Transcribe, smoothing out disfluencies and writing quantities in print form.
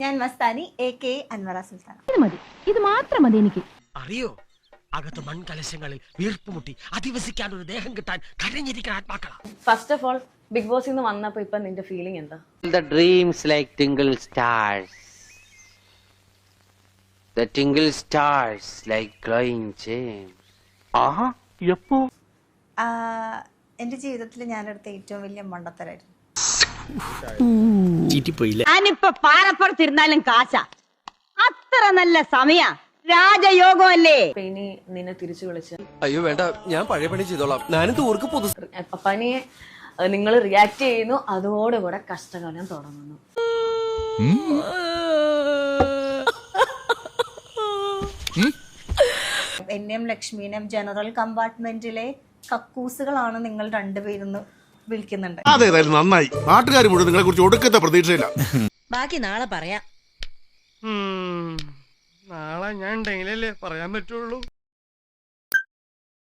ഞാൻ മസ്താനി AK അൻവറ സുൽത്താന. ഇത് മാത്രം മതി എനിക്ക്. അറിയോ അകത്ത് മൺകലശങ്ങളിൽ വീർപ്പുമുട്ടി അധിവസിക്കാൻ ഒരു ദേഹം കിട്ടാൻ കരഞ്ഞിരിക്കുന്ന ആത്മാക്കളാ. ഫസ്റ്റ് ഓഫ് ഓൾ ബിഗ് ബോസിൽ നിന്ന് വന്നപ്പോ ഇപ്പൊ നിന്റെ ഫീലിംഗ് എന്താ? The dreams like tingle stars. The tingle stars like glowing gems. ആഹാ എപ്പോ? എന്റെ ജീവിതത്തിൽ ഞാനെടുത്ത ഏറ്റവും വലിയ മണ്ടത്തരായിരുന്നു. ഞാനിപ്പൊ പാറപ്പുറത്തിരുന്നാലും കാശ അത്ര നല്ല സമയ രാജയോഗം അല്ലേ. ഇനി നിന്നെ തിരിച്ചു വിളിച്ച് അയ്യോ വേണ്ട, ഞാൻ പഴയ പണി ചെയ്തോളാം. ഞാനും തൂർക്ക് പപ്പാനിയെ നിങ്ങൾ റിയാക്ട് ചെയ്യുന്നു, അതോടുകൂടെ കഷ്ടകാലം തുടങ്ങുന്നു. എന്നെയും ലക്ഷ്മീനെയും ജനറൽ കമ്പാർട്ട്മെന്റിലെ കക്കൂസുകളാണ് നിങ്ങൾ രണ്ടുപേരെന്ന് വിളിക്കുന്നുണ്ട്. അതേതായാലും നന്നായി. നാട്ടുകാർ മുഴുവൻ നിങ്ങളെ കുറിച്ച് ഒടുക്കത്തെ പ്രതീക്ഷയില്ല. ബാക്കി നാളെ പറയാം. നാളെ ഞാൻ ഉണ്ടെങ്കിലല്ലേ പറയാൻ പറ്റുള്ളൂ.